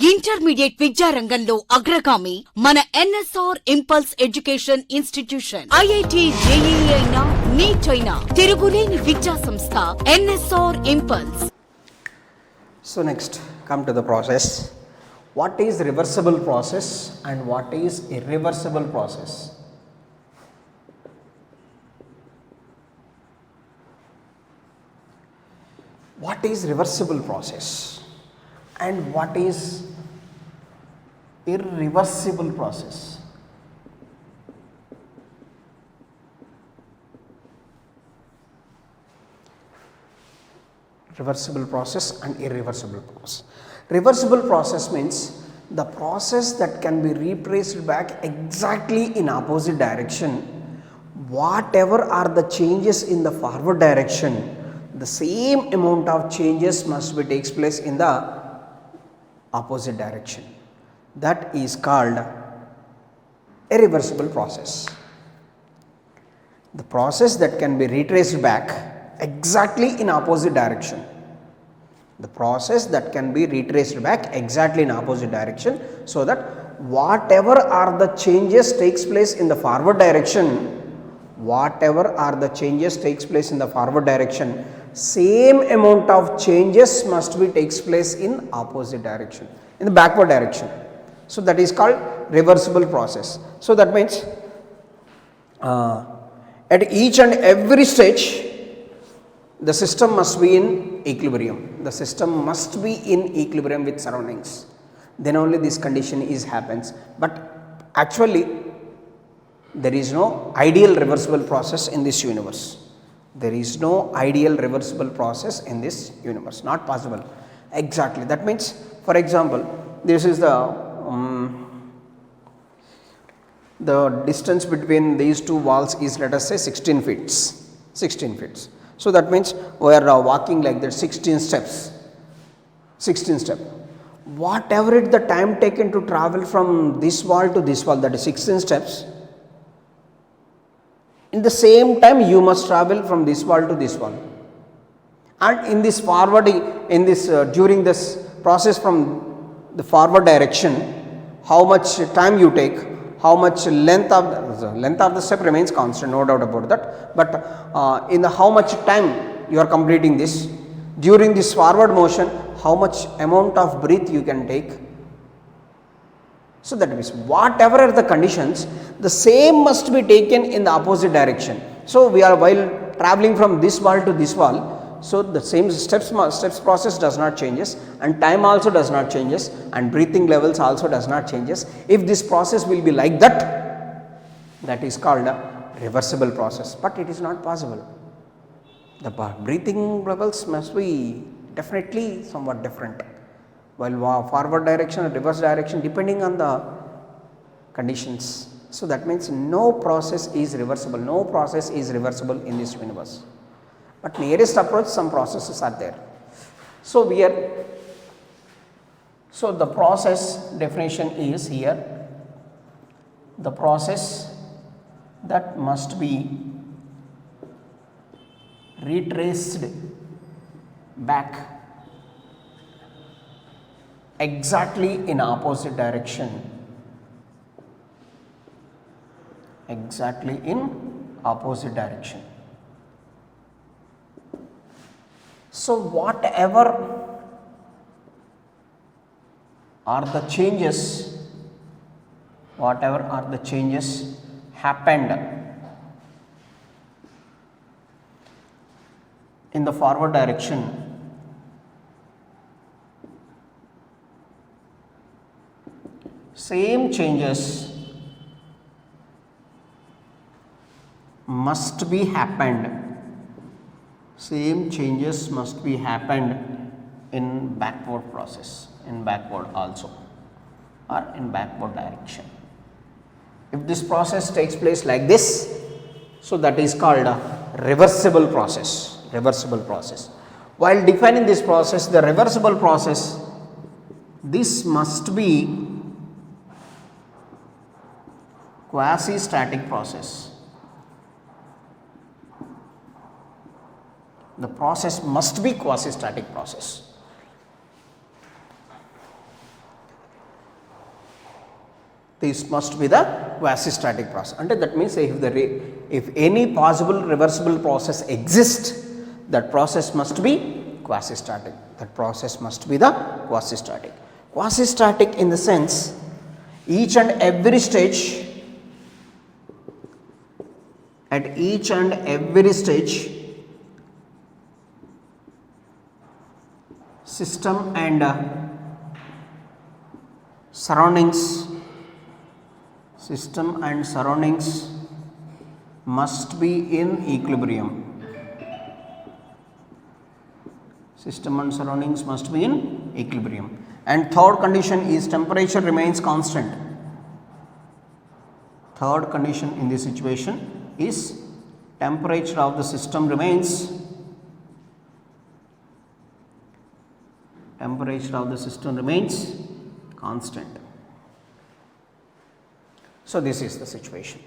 Intermediate విద్యారంగంలో అగ్రగామి మన NSR impulse education institution. IIT JEE అయినా నీట్ అయినా తిరుగులేని విద్యా సంస్థ NSR impulse. So next come to the process. What is reversible process and what is irreversible process? What is reversible process and what is irreversible process? Reversible process and irreversible process. Reversible process means the process that can be retraced back exactly in opposite direction. Whatever are the changes in the forward direction, the same amount of changes must be takes place in the opposite direction. That is called a reversible process. The process that can be retraced back exactly in opposite direction. The process that can be retraced back exactly in opposite direction, so that whatever are the changes takes place in the forward direction, whatever are the changes takes place in the forward direction, same amount of changes must be takes place in opposite direction, in the backward direction. So that is called reversible process. So that means at each and every stage the system must be in equilibrium. The system must be in equilibrium with surroundings. Then only this condition is happens. But actually there is no ideal reversible process in this universe. There is no ideal reversible process in this universe. Not possible. Exactly. That means, for example, this is the distance between these two walls is, let us say, 16 feet. 16 feet. So that means we are walking like that 16 steps. 16 steps. Whatever it the time taken to travel from this wall to this wall, that is 16 steps. In the same time you must travel from this wall to this wall. And in this forwarding, in this during this process from the forward direction, how much time you take, how much length of the step remains constant, no doubt about that. But in the how much time you are completing this, during this forward motion, how much amount of breath you can take. So that means whatever are the conditions, the same must be taken in the opposite direction. So we are while traveling from this wall to this wall, so the same steps process does not changes, and time also does not changes, and breathing levels also does not changes. If this process will be like that, that is called a reversible process. But it is not possible. The breathing levels must be definitely somewhat different, while forward direction and reverse direction depending on the conditions. So that means no process is reversible. No process is reversible in this universe. But nearest approach, some processes are there. So the process definition is here: the process that must be retraced back exactly in opposite direction, exactly in opposite direction. So whatever are the changes, happened in the forward direction, same changes must be happened, same changes must be happened in backward process, in backward also, or in backward direction. If this process takes place like this, so that is called a reversible process. Reversible process. While defining this process, the reversible process, this must be quasi-static process. The process must be quasi-static process. this must be the quasi-static process. And that means if any possible reversible process exists, that process must be quasi-static. That process must be the quasi-static. Quasi-static in the sense, each and every stage, at each and every stage, system and surroundings must be in equilibrium. System and surroundings must be in equilibrium. And third condition is temperature remains constant. Third condition in this situation is temperature of the system remains constant. So this is the situation.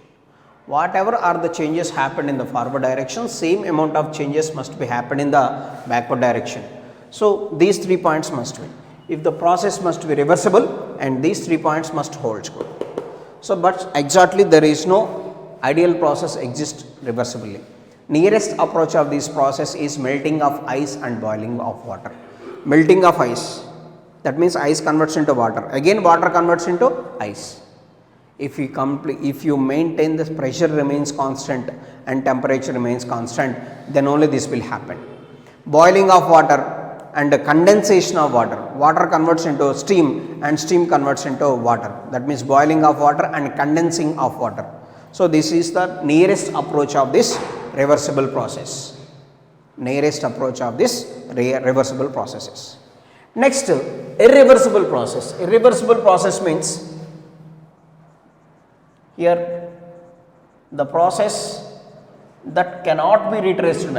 Whatever are the changes happened in the forward direction, same amount of changes must be happened in the backward direction. So these 3 points must be. If the process must be reversible, and these 3 points must hold good. So but exactly there is no ideal process exists reversibly. Nearest approach of this process is melting of ice and boiling of water. Melting of ice, that means ice converts into water, again water converts into ice. If you maintain the pressure remains constant and temperature remains constant, then only this will happen. Boiling of water and condensation of water, water converts into steam and steam converts into water, that means boiling of water and condensing of water. So this is the nearest approach of this reversible process. Next, irreversible processes. Next, irreversible process. Irreversible process means here the process that cannot be retraced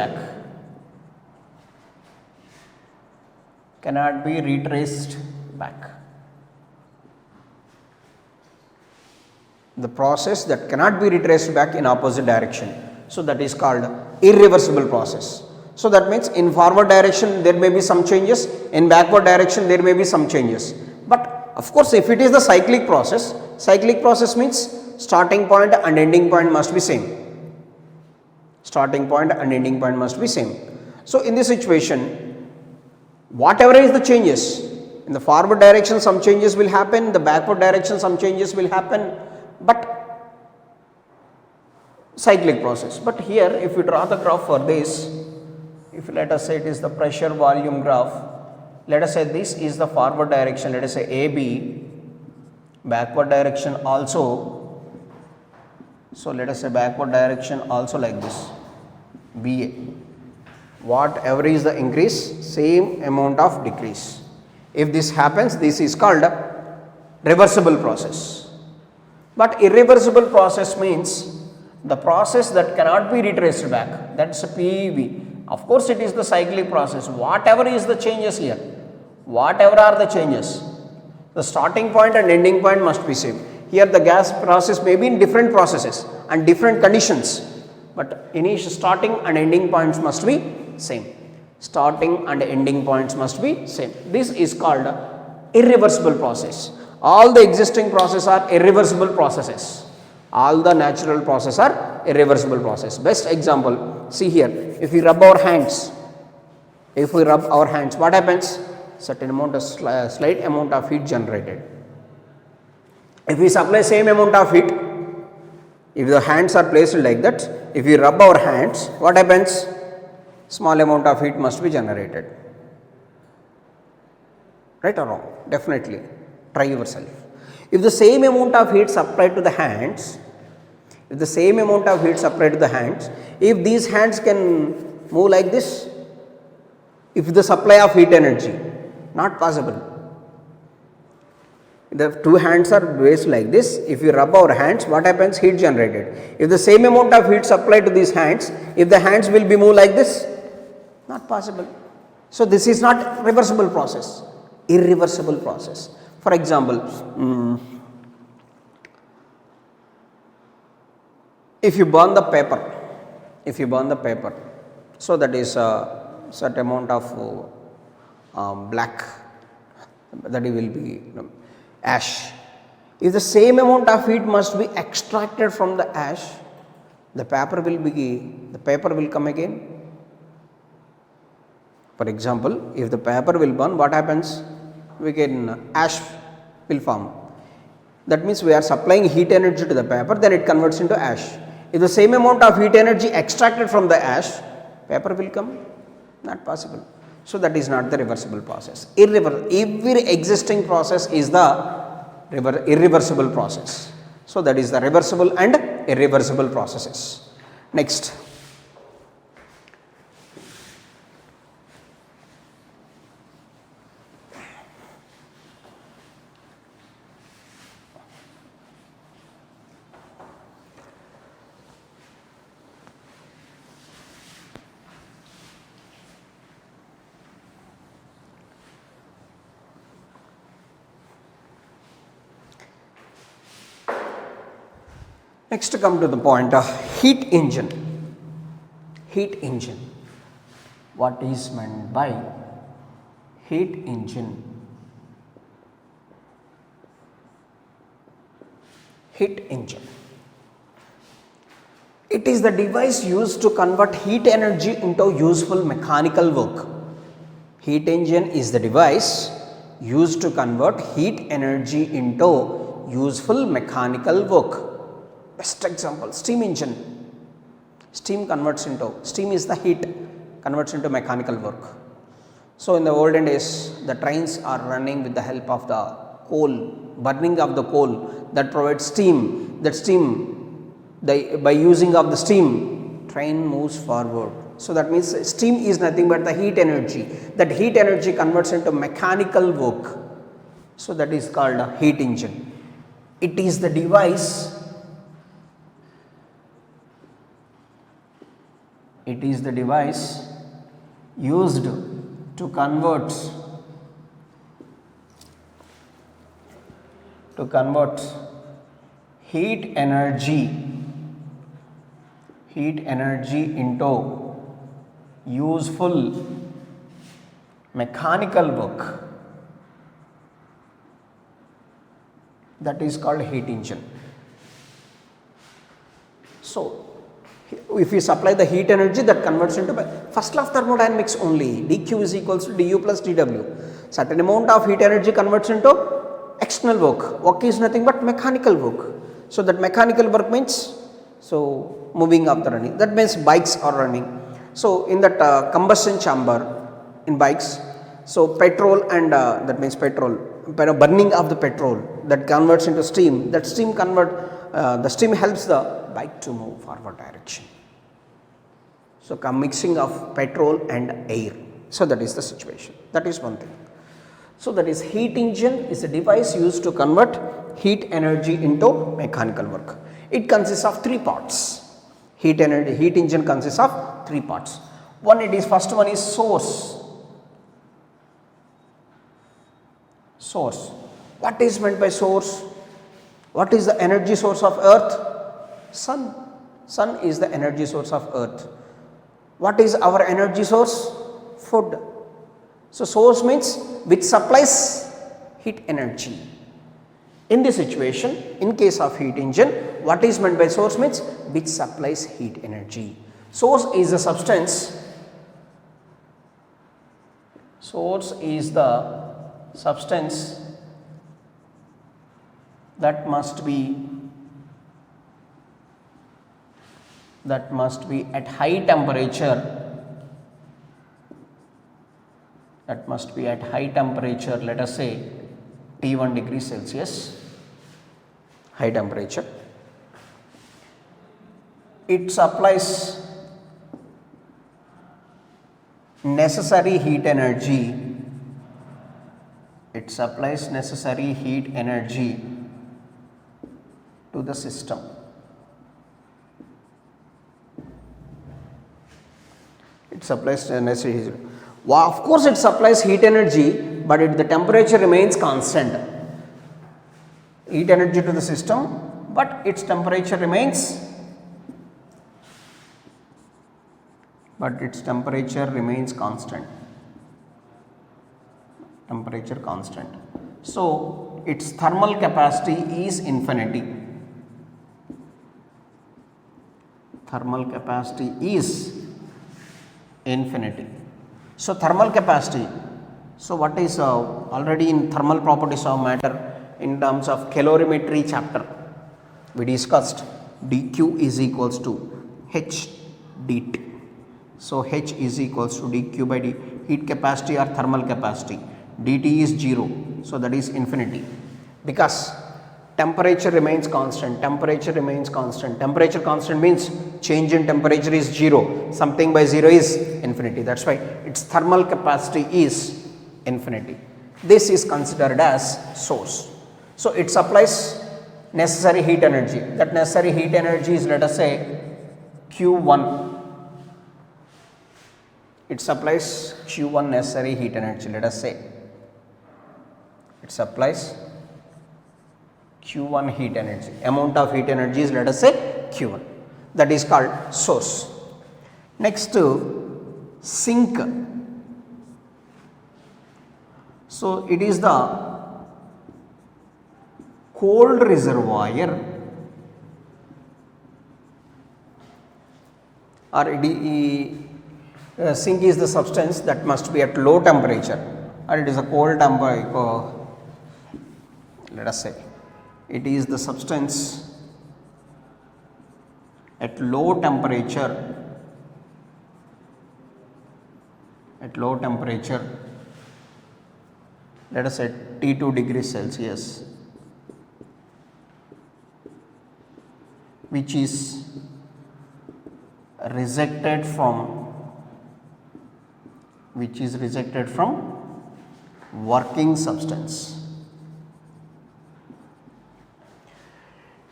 back. The process that cannot be retraced back in opposite direction. So that is called irreversible process. So that means in forward direction there may be some changes, in backward direction there may be some changes. But of course, if it is the cyclic process means starting point and ending point must be same. So in this situation, whatever is the changes, in the forward direction some changes will happen, in the backward direction some changes will happen, but cyclic process. But here if we draw the graph for this, if let us say it is the pressure volume graph, let us say this is the forward direction, let us say AB, backward direction also, so let us say backward direction also like this, BA. Whatever is the increase, same amount of decrease. If this happens, this is called reversible process. But irreversible process means the process that cannot be retraced back, that's a PEV. Of course, it is the cyclic process. Whatever is the changes here, whatever are the changes, the starting point and ending point must be same. Here the gas process may be in different processes and different conditions, but initial starting and ending points must be same. This is called irreversible process. All the existing processes are irreversible processes. All the natural processes are irreversible process. Best example, see here, if we rub our hands, what happens? Certain amount of slight amount of heat generated. If we supply same amount of heat, if the hands are placed like that, if we rub our hands, what happens? Small amount of heat must be generated. Right or wrong? Definitely. Try yourself. If the same amount of heat supplied to the hands, if these hands can move like this, if the supply of heat energy, not possible. The two hands are placed like this, if we rub our hands, what happens? Heat generated. If the same amount of heat supplied to these hands, if the hands will be moved like this, not possible. So this is not reversible process, irreversible process. For example, if you burn the paper, so that is a certain amount of black, that will be ash. If the same amount of heat must be extracted from the ash, the paper will come again. For example, if the paper will burn, what happens? We can ash will form. That means we are supplying heat energy to the paper, then it converts into ash. If the same amount of heat energy extracted from the ash, paper will come? Not possible. So that is not the reversible process. Every existing process is the irreversible process. So that is the reversible and irreversible processes. Next. Next come to the point of heat engine. Heat engine. What is meant by heat engine? Heat engine. It is the device used to convert heat energy into useful mechanical work. Heat engine is the device used to convert heat energy into useful mechanical work. Best example, steam engine. Steam is the heat, converts into mechanical work. So in the olden days, the trains are running with the help of the coal, burning of the coal that provides steam. That steam, by using of the steam, train moves forward. So that means steam is nothing but the heat energy. That heat energy converts into mechanical work. So that is called a heat engine. It is the device used to convert heat energy into useful mechanical work. That is called heat engine. So if we supply the heat energy, that converts into first law of thermodynamics only, dq is equals to du plus dw. Certain amount of heat energy converts into external work. Work is nothing but mechanical work. So that mechanical work means moving of the running. That means bikes are running. So in that combustion chamber in bikes, so petrol and that means burning of the petrol that converts into steam. That steam the steam helps the bike to move forward direction. So mixing of petrol and air. So that is the situation. That is one thing. So that is heat engine is a device used to convert heat energy into mechanical work. It consists of three parts. Heat engine consists of three parts. First one is source. Source. What is meant by source? What is the energy source of earth? Sun. Sun is the energy source of earth. What is our energy source? Food. So source means which supplies heat energy. In this situation, in case of heat engine, what is meant by source means which supplies heat energy. Source is the substance. Source is the substance that must be at high temperature. That must be at high temperature, let us say T1 degrees Celsius, high temperature. It supplies necessary heat energy. It supplies necessary heat energy to the system. It supplies necessary heat. Of course, it supplies heat energy, but the temperature remains constant. Heat energy to the system, but its temperature remains. constant. Temperature constant. So its thermal capacity is infinity. Thermal capacity is infinity. So thermal capacity, so what is already in thermal properties of matter in terms of calorimetry chapter we discussed dq is equals to h dt. So h is equals to dq by dt, heat capacity or thermal capacity, dt is 0, so that is infinity because temperature remains constant. Temperature remains constant. Temperature constant means change in temperature is 0, something by 0 is infinity, that is why its thermal capacity is infinity. This is considered as source. So it supplies necessary heat energy. That necessary heat energy is, let us say, Q1. It supplies Q1 necessary heat energy, let us say. It supplies Q1 heat energy. Amount of heat energy is, let us say, Q1. That is called source. Next, sink. So it is the cold reservoir, or sink is the substance that must be at low temperature, or it is a cold temperature. Let us say it is the substance at low temperature. At low temperature, let us say T2 degrees Celsius, which is rejected from working substance.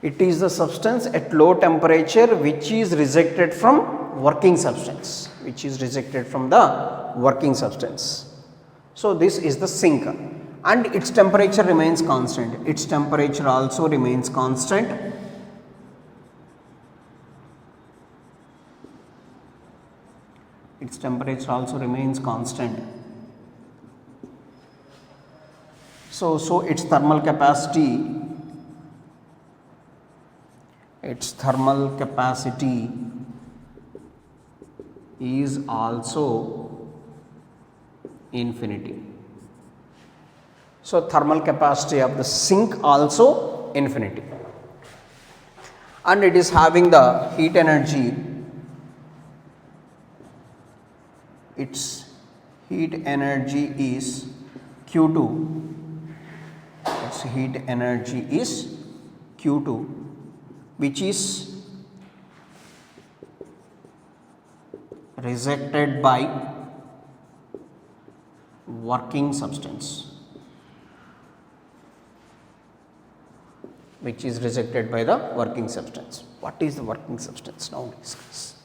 It is the substance at low temperature which is rejected from working substance, So this is the sink, and its temperature remains constant. Its temperature also remains constant. Its temperature also remains constant. So its thermal capacity is also infinity. So thermal capacity of the sink also infinity, and it is having the heat energy. Its heat energy is Q2. Its heat energy is Q2, which is rejected by working substance. What is the working substance? Now discuss.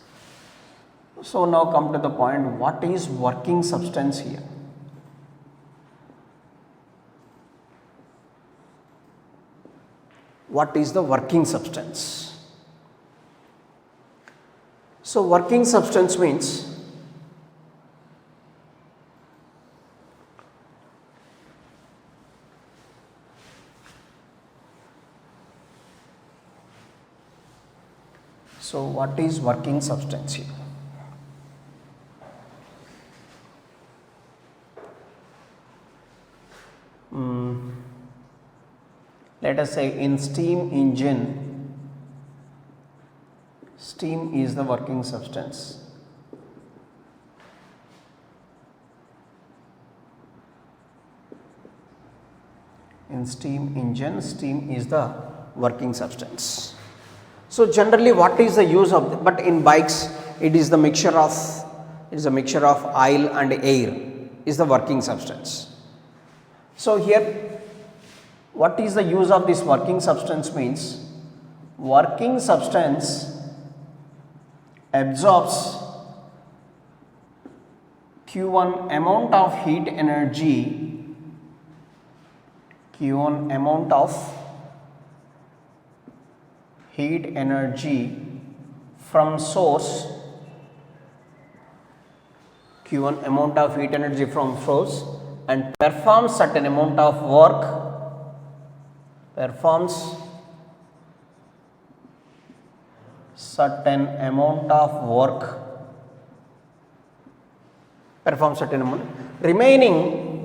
So now come to the point, what is working substance here? What is the working substance? So working substance means what is working substance here? Let us say in steam engine, steam is the working substance. In steam engine, steam is the working substance. So generally what is the use of, but in bikes it is the mixture of oil and air is the working substance. So here what is the use of this working substance means, working substance absorbs Q1 amount of heat energy, Q1 amount of heat energy from source, Q1 amount of heat energy from source, and performs certain amount of work performs certain amount of work, remaining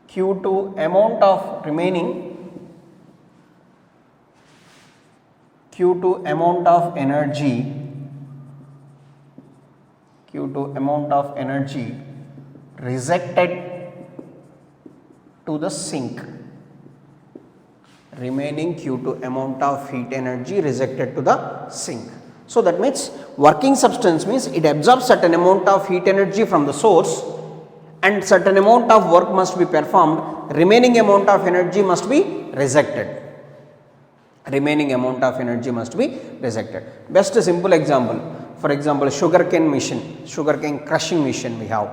Q2 amount of energy rejected to the sink. Remaining Q2 amount of heat energy rejected to the sink. So that means working substance means it absorbs certain amount of heat energy from the source and certain amount of work must be performed, remaining amount of energy must be rejected. Best simple example, for example sugarcane crushing machine we have.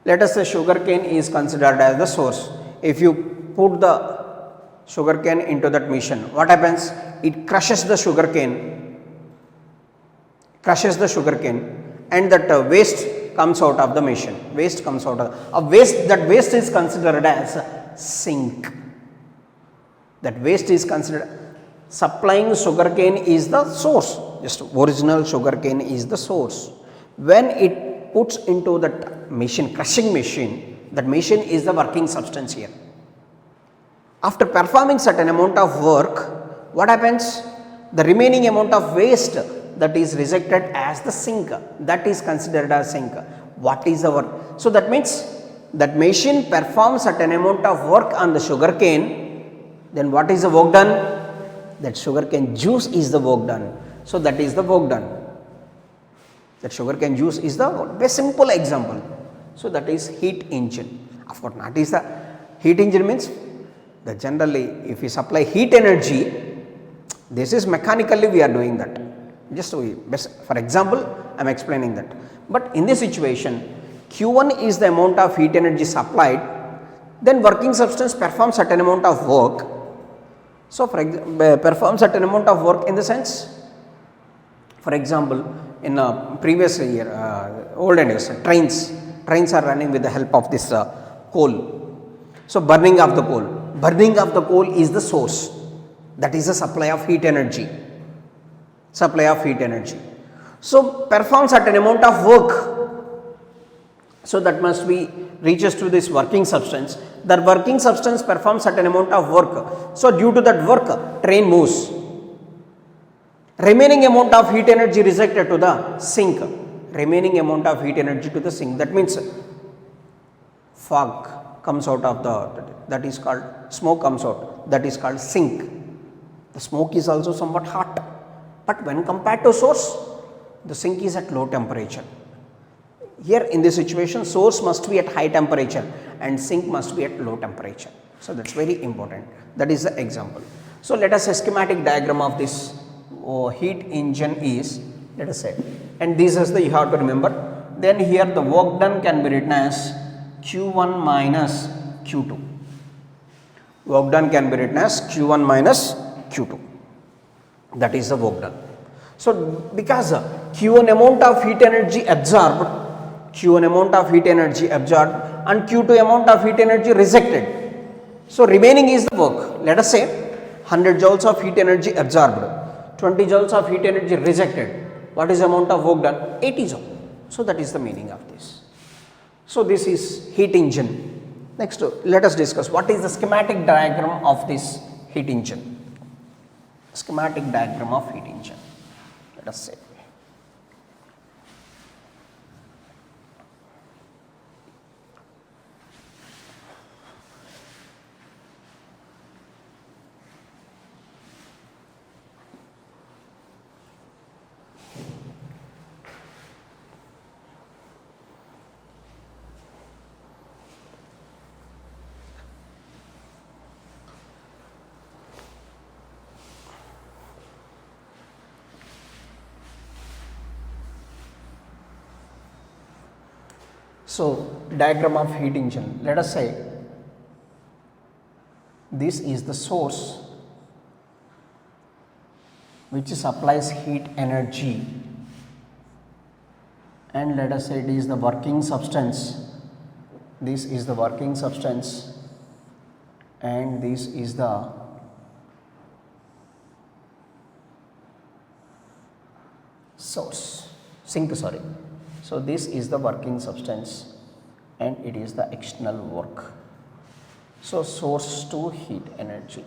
Let us say sugarcane is considered as the source. If you put the sugarcane into that machine, what happens? It crushes the sugarcane and that waste comes out of the machine. That waste is considered as sink. Supplying sugarcane is the source, just original sugarcane is the source. When it puts into that machine, crushing machine, that machine is the working substance here. After performing certain amount of work, what happens? The remaining amount of waste that is rejected as the sink, that is considered as sink. What is the work? So that means that machine performs certain amount of work on the sugarcane, then what is the work done? That sugarcane juice is the work done. So that is the work done. That sugarcane juice is the best simple example. So that is heat engine. Of course, not is the heat engine means that generally if we supply heat energy, this is mechanically we are doing that. Just for example, I am explaining that. But in this situation, Q1 is the amount of heat energy supplied, then working substance performs certain amount of work. So for perform certain amount of work in the sense, for example, in previous year, olden days, trains are running with the help of this coal. So burning of the coal is the source, that is the supply of heat energy. So perform certain amount of work, so that must be reaches to this working substance. That working substance performs certain amount of work. So due to that work, train moves. Remaining amount of heat energy rejected to the sink. That means fog comes out of that is called smoke comes out. That is called sink. The smoke is also somewhat hot, but when compared to source, the sink is at low temperature. Here in this situation, source must be at high temperature and sink must be at low temperature. So that's very important. That is the example. So let us say schematic diagram of this heat engine is, let us say, and this is the you have to remember. Then here the work done can be written as Q1 minus Q2. Work done can be written as Q1 minus Q2. That is the work done. So because Q1 amount of heat energy absorbed and Q2 amount of heat energy rejected. So remaining is the work. Let us say 100 joules of heat energy absorbed, 20 joules of heat energy rejected. What is the amount of work done? 80 joules. So that is the meaning of this. So this is heat engine. Next, let us discuss what is the schematic diagram of this heat engine. Schematic diagram of heat engine. Let us say. So diagram of heat engine, let us say this is the source which supplies heat energy, and let us say it is the working substance. This is the working substance and this is the sink. So this is the working substance and it is the external work. So source to heat energy.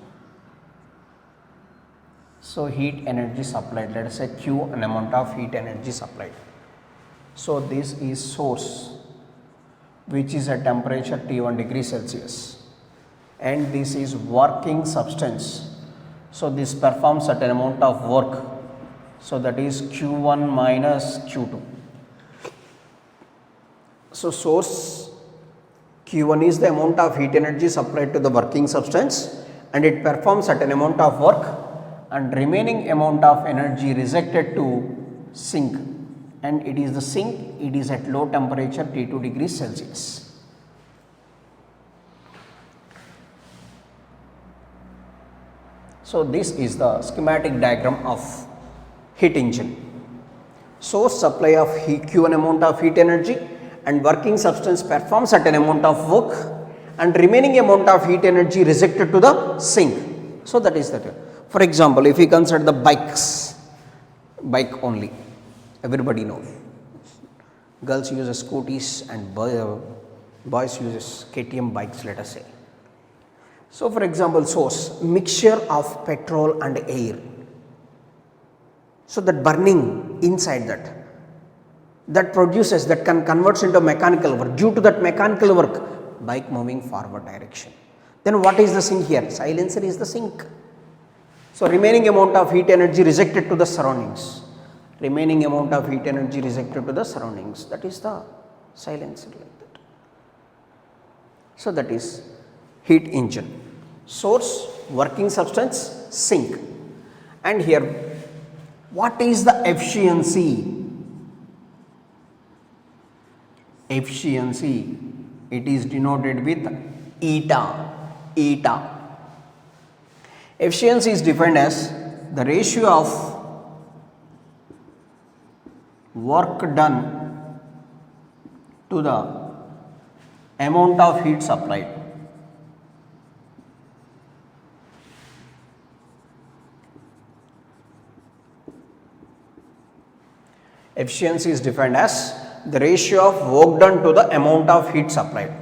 So heat energy supplied, let us say Q an amount of heat energy supplied. So this is source which is at temperature T1 degree Celsius, and this is working substance. So this performs at an amount of work, so that is Q1 minus Q2. So source Q1 is the amount of heat energy supplied to the working substance and it performs at an amount of work, and remaining amount of energy rejected to sink, and it is the sink, it is at low temperature T2 degrees Celsius. So this is the schematic diagram of heat engine. Source supply of Q1 amount of heat energy and working substance performs at an amount of work, and remaining amount of heat energy rejected to the sink. So that is that. For example, if we consider the bike only, everybody knows. Girls use scooties and boys use KTM bikes, let us say. So for example, source mixture of petrol and air. So that burning inside that produces, that can converts into mechanical work. Due to that mechanical work, bike moving forward direction. Then what is the sink here? Silencer is the sink. So remaining amount of heat energy rejected to the surroundings. Remaining amount of heat energy rejected to the surroundings. That is the silencer like that. So that is heat engine. Source, working substance, sink. And here, what is the efficiency? Efficiency, it is denoted with eta. Eta. Efficiency is defined as the ratio of work done to the amount of heat supplied. Efficiency is defined as the ratio of work done to the amount of heat supplied.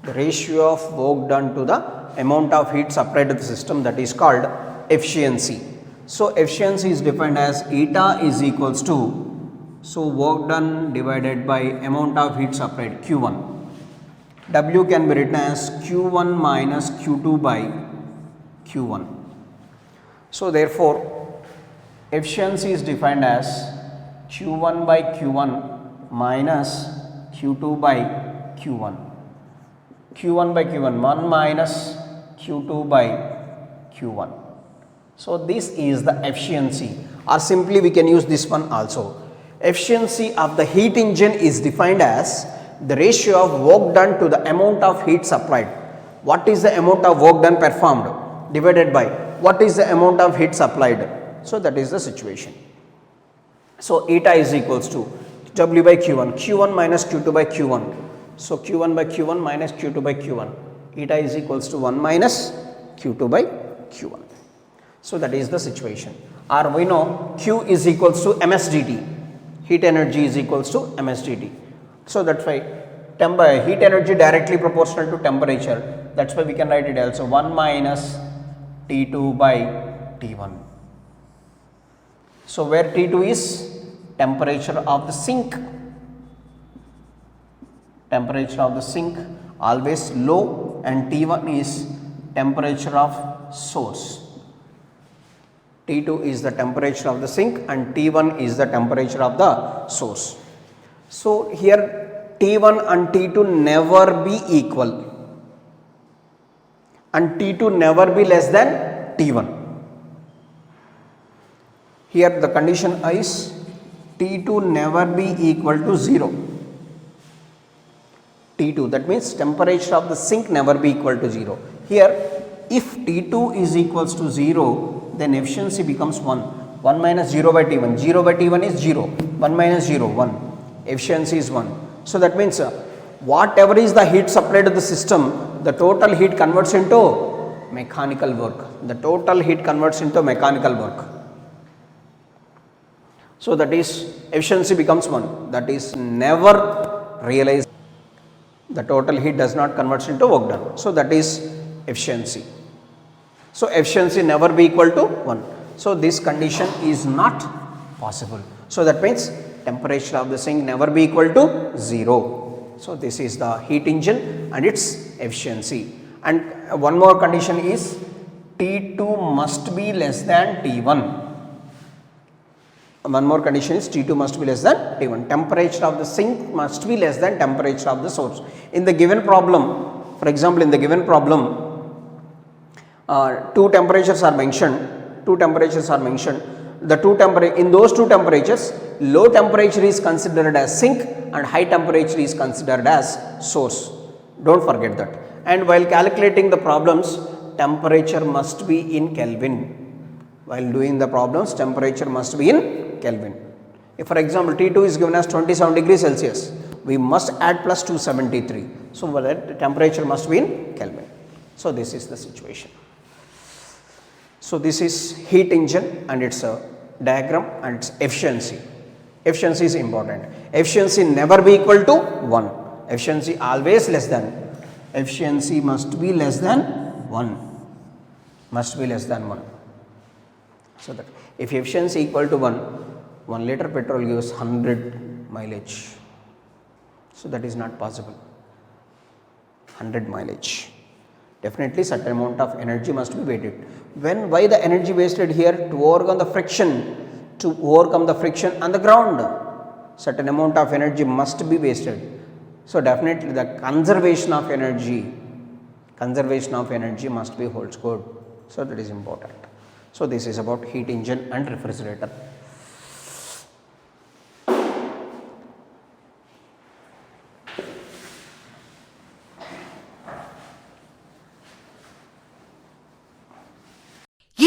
The ratio of work done to the amount of heat supplied to the system, that is called efficiency. So efficiency is defined as eta is equals to, so work done divided by amount of heat supplied, Q1. W can be written as Q1 minus Q2 by Q1. So therefore efficiency is defined as Q1 by Q1 minus Q2 by Q1. Q1 by Q1, 1 minus Q2 by Q1. So this is the efficiency, or simply we can use this one also. Efficiency of the heat engine is defined as the ratio of work done to the amount of heat supplied. What is the amount of work done performed divided by what is the amount of heat supplied. So that is the situation. So eta is equals to W by Q1, Q1 minus Q2 by Q1. So Q1 by Q1 minus Q2 by Q1. Eta is equals to 1 minus Q2 by Q1. So that is the situation. Or we know Q is equals to ms dt. Heat energy is equals to ms dt. So that's why heat energy directly proportional to temperature. That's why we can write it also 1 minus T2 by T1. So where T2 is temperature of the sink. Temperature of the sink always low, and T1 is temperature of source. T2 is the temperature of the sink and T1 is the temperature of the source. So here T1 and T2 never be equal and T2 never be less than T1. Here the condition is T2 never be equal to 0. T2, that means temperature of the sink never be equal to 0. Here if T2 is equals to 0, then efficiency becomes 1. 1 minus 0 by T1. 0 by T1 is 0. 1 minus 0, 1. Efficiency is 1. So that means whatever is the heat supplied to the system, the total heat converts into mechanical work. The total heat converts into mechanical work. So that is efficiency becomes 1. That is never realized. The total heat does not convert into work done. So that is efficiency. So efficiency never be equal to 1. So this condition is not possible. So that means temperature of the sink never be equal to 0. So this is the heat engine and its efficiency. And one more condition is T2 must be less than T1. One more condition is T2 must be less than T1. Temperature of the sink must be less than temperature of the source. In the given problem, for example, in the given problem, two temperatures are mentioned. In those two temperatures, low temperature is considered as sink and high temperature is considered as source. Don't forget that. And while calculating the problems, temperature must be in Kelvin. While doing the problems, temperature must be in Kelvin. If for example T2 is given as 27 degrees Celsius, we must add plus 273. So that temperature must be in Kelvin. So this is the situation. So this is heat engine and its diagram and its efficiency. Efficiency is important. Efficiency never be equal to 1. Efficiency always less than. Efficiency must be less than 1. Must be less than 1. So that if efficiency equal to 1 liter petrol gives 100 mileage. So that is not possible. 100 mileage. Definitely certain amount of energy must be wasted. Why the energy wasted here? To overcome the friction on the ground. Certain amount of energy must be wasted. So definitely the conservation of energy must be holds good. So that is important. So this is about heat engine and refrigerator.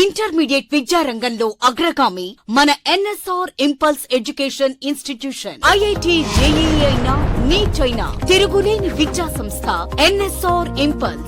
Intermediate విద్యారంగంలో అగ్రగామి మన NSR impulse education institution. IIT JEE అయినా neat అయినా తిరుగులేని విద్యా సంస్థ NSR impulse.